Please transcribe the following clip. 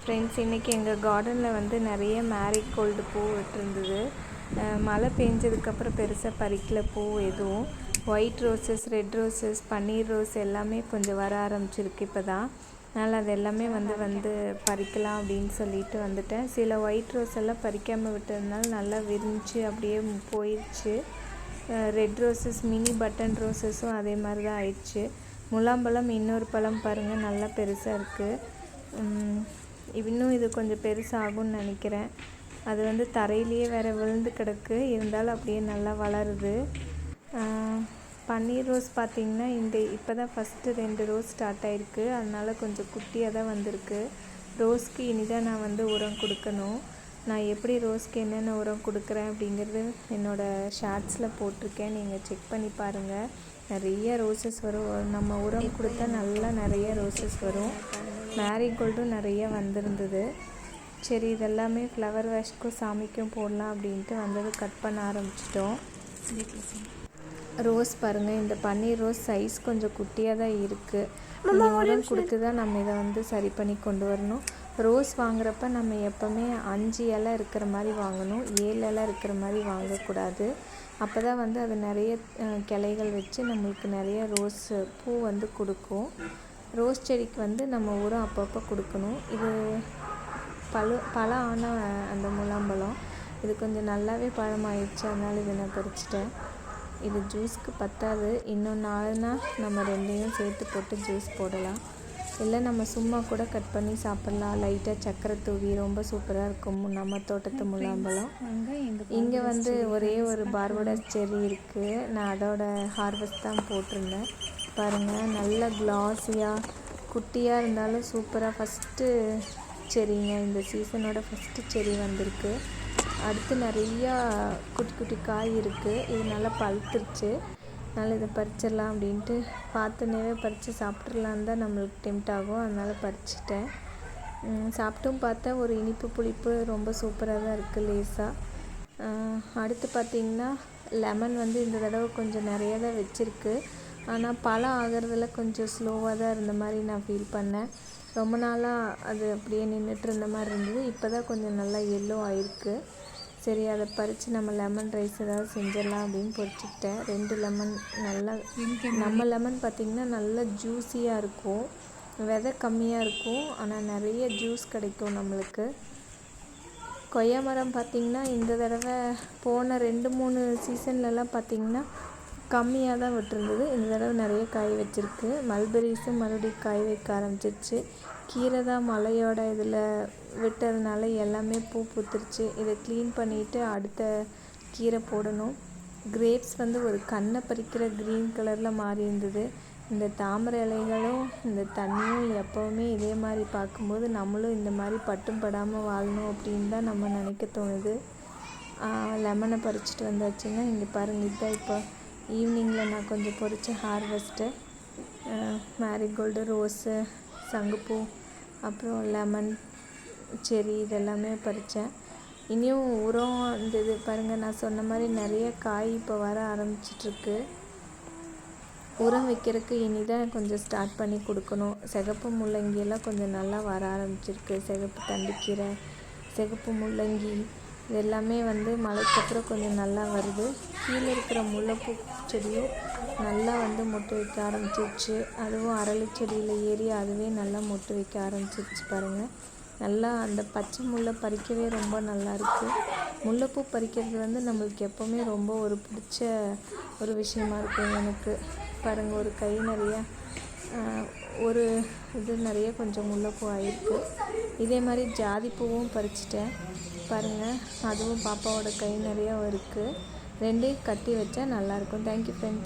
Friends, இன்றைக்கி எங்கள் கார்டனில் வந்து நிறைய மேரிகோல்டு பூ விட்டுருந்தது. மழை பெஞ்சதுக்கப்புறம் பெருசாக பறிக்கல பூ எதுவும். ஒயிட் ரோஸஸ், ரெட் ரோஸஸ், பன்னீர் ரோஸ் எல்லாமே கொஞ்சம் வர ஆரம்பிச்சிருக்கு இப்போ தான். அதனால் அது எல்லாமே வந்து பறிக்கலாம் அப்படின்னு சொல்லிட்டு வந்துட்டேன். சில ஒயிட் ரோஸ் எல்லாம் பறிக்காமல் விட்டதுனால நல்லா விரிஞ்சு அப்படியே போயிடுச்சு. ரெட் ரோஸஸ், மினி பட்டன் ரோஸஸும் அதே மாதிரி தான் ஆயிடுச்சு. முலாம்பழம் இன்னொரு பழம் பாருங்கள், நல்லா பெருசாக இருக்குது. இன்னும் இது கொஞ்சம் பெருசாகும்னு நினைக்கிறேன். அது வந்து தரையிலேயே வேறு விழுந்து கிடக்கு, இருந்தாலும் அப்படியே நல்லா வளருது. பன்னீர் ரோஸ் பார்த்திங்கன்னா இப்போ தான் ஃபஸ்ட்டு 2 ரோஸ் ஸ்டார்ட் ஆகிருக்கு. அதனால் கொஞ்சம் குட்டியாக தான் வந்திருக்கு. ரோஸ்க்கு இனிதான் நான் வந்து உரம் கொடுக்கணும். நான் எப்படி ரோஸ்க்கு என்னென்ன உரம் கொடுக்குறேன் அப்படிங்கிறது என்னோடய ஷார்ட்ஸில் போட்டிருக்கேன், நீங்கள் செக் பண்ணி பாருங்கள். நிறைய ரோஸஸ் வரும். நம்ம உரம் கொடுத்தா நல்லா நிறைய ரோஸஸ் வரும். மேரிகோல்டும் நிறைய வந்திருந்தது. சரி, இதெல்லாமே ஃப்ளவர் வாஷ்க்கும் சாமிக்கும் போடலாம் அப்படின்ட்டு வந்தது கட் பண்ண ஆரம்பிச்சிட்டோம். ரோஸ் பாருங்கள், இந்த பன்னீர் ரோஸ் சைஸ் கொஞ்சம் குட்டியாக தான் இருக்குது. உரம் கொடுத்து தான் நம்ம இதை வந்து சரி பண்ணி கொண்டு வரணும். ரோஸ் வாங்குறப்ப நம்ம எப்போவுமே 5 இலை இருக்கிற மாதிரி வாங்கணும், 7 இலை இருக்கிற மாதிரி வாங்கக்கூடாது. அப்போ தான் வந்து அது நிறைய கிளைகள் வச்சு நம்மளுக்கு நிறைய ரோஸ் பூ வந்து கொடுக்கும். ரோஸ் செடிக்கு வந்து நம்ம உரம் அப்பப்போ கொடுக்கணும். இது பழம் ஆன அந்த முலாம்பழம் இது கொஞ்சம் நல்லாவே பழமாயிடுச்சு. அதனால் இதை நான் பறிச்சிட்டேன். இது ஜூஸ்க்கு பத்தாது, இன்னும் 4 நம்ம 2ஐயும் சேர்த்து போட்டு ஜூஸ் போடலாம். இல்லை நம்ம சும்மா கூட கட் பண்ணி சாப்பிட்லாம். லைட்டாக சக்கரை தூவி ரொம்ப சூப்பராக இருக்கும் நம்ம தோட்டத்து முலாம்பழம். இங்கே வந்து ஒரே ஒரு பார்படோஸ் செர்ரி இருக்குது. நான் அதோட ஹார்வெஸ்ட் தான் போட்டிருந்தேன். பாருங்கள், நல்ல கிளாஸியாக குட்டியாக இருந்தாலும் சூப்பராக ஃபஸ்ட்டு செரிங்க. இந்த சீசனோட ஃபஸ்ட்டு செரி வந்திருக்கு. அடுத்து நிறையா குட்டி குட்டி காய் இருக்குது. இது நல்லா பழுத்துருச்சு. அதனால் இதை பறிச்சிடலாம் அப்படின்ட்டு பார்த்துனேவே பறித்து சாப்பிட்றலான்னு தான் நம்மளுக்கு டெம்ட் ஆகும். அதனால் பறிச்சிட்டேன். சாப்பிட்டும் பார்த்தா ஒரு இனிப்பு புளிப்பு ரொம்ப சூப்பராக தான் இருக்குது லேஸாக. அடுத்து பார்த்திங்கன்னா லெமன் வந்து இந்த தடவை கொஞ்சம் நிறையா தான் வச்சுருக்கு. ஆனால் பழம் ஆகிறதுல கொஞ்சம் ஸ்லோவாக தான் இருந்த மாதிரி நான் ஃபீல் பண்ணேன். ரொம்ப நாளாக அது அப்படியே நின்றுட்டு இருந்த மாதிரி இருந்தது. இப்போ தான் கொஞ்சம் நல்லா எல்லோ ஆகிருக்கு. சரி, அதை பறித்து நம்ம லெமன் ரைஸ் ஏதாவது செஞ்சிடலாம் அப்படின்னு பொறிச்சிக்கிட்டேன். 2 லெமன் நல்லா, நம்ம லெமன் பார்த்திங்கன்னா நல்லா ஜூஸியாக இருக்கும். விதை கம்மியாக இருக்கும், ஆனால் நிறைய ஜூஸ் கிடைக்கும் நம்மளுக்கு. கொய்யா மரம் பார்த்திங்கன்னா இந்த தடவை போன 2-3 சீசன்லலாம் பார்த்திங்கன்னா கம்மியாக தான் விட்டுருந்தது. இந்த தடவை நிறைய காய் வச்சுருக்கு. மல்பெரிஸும் மறுபடியும் காய் வைக்க ஆரம்பிச்சிருச்சு. கீரை தான் மழையோட இதில் விட்டதுனால எல்லாமே பூ பூத்துருச்சு. இதை க்ளீன் பண்ணிவிட்டு அடுத்த கீரை போடணும். கிரேப்ஸ் வந்து ஒரு கண்ணை பறிக்கிற க்ரீன் கலரில் மாறி இருந்தது. இந்த தாமரை இலைகளும் இந்த தண்ணியும் எப்போவுமே இதே மாதிரி பார்க்கும்போது நம்மளும் இந்த மாதிரி பட்டும் படாமல் வாழணும் அப்படின்னு தான் நம்ம நினைக்க தோணுது. லெமனை பறிச்சிட்டு வந்தாச்சுன்னா இங்கே பாருங்கள், இதுதான் இப்போ ஈவினிங்கில் நான் கொஞ்சம் பொறிச்ச ஹார்வெஸ்ட்டு. மேரிகோல்டு, ரோஸு, சங்குப்பூ, அப்புறம் லெமன், செரி இதெல்லாமே பறித்தேன். இனியும் உரம் இந்த இது பாருங்கள், நான் சொன்ன மாதிரி நிறைய காய் இப்போ வர ஆரம்பிச்சிட்ருக்கு. உரம் வைக்கிறதுக்கு இனி தான் கொஞ்சம் ஸ்டார்ட் பண்ணி கொடுக்கணும். சிகப்பு முள்ளங்கியெல்லாம் கொஞ்சம் நல்லா வர ஆரம்பிச்சிருக்கு. சிகப்பு தண்டுக்கீரை, சிகப்பு முள்ளங்கி இது எல்லாமே வந்து மழைக்கப்புறம் கொஞ்சம் நல்லா வருது. கீழே இருக்கிற முல்லைப்பூ செடியும் நல்லா வந்து மொட்டு வைக்க ஆரம்பிச்சிருச்சு. அதுவும் அரளி செடியில் ஏறி அதுவே நல்லா மொட்டு வைக்க ஆரம்பிச்சிருச்சு பாருங்கள். நல்லா அந்த பச்சை முல்லை பறிக்கவே ரொம்ப நல்லாயிருக்கு. முல்லைப்பூ பறிக்கிறது வந்து நம்மளுக்கு எப்போவுமே ரொம்ப ஒரு பிடிச்ச ஒரு விஷயமா இருக்கும் எனக்கு. பாருங்கள், ஒரு கை நிறையா ஒரு இது நிறைய கொஞ்சம் முல்லைப்பூ ஆகிருக்கு. இதே மாதிரி ஜாதி பூவும் பறிச்சிட்டேன் பாருங்கள். அதுவும் பாப்பாவோட கை நிறையா இருக்குது. 2ஐயும் கட்டி வச்சா நல்லாயிருக்கும். Thank you friends.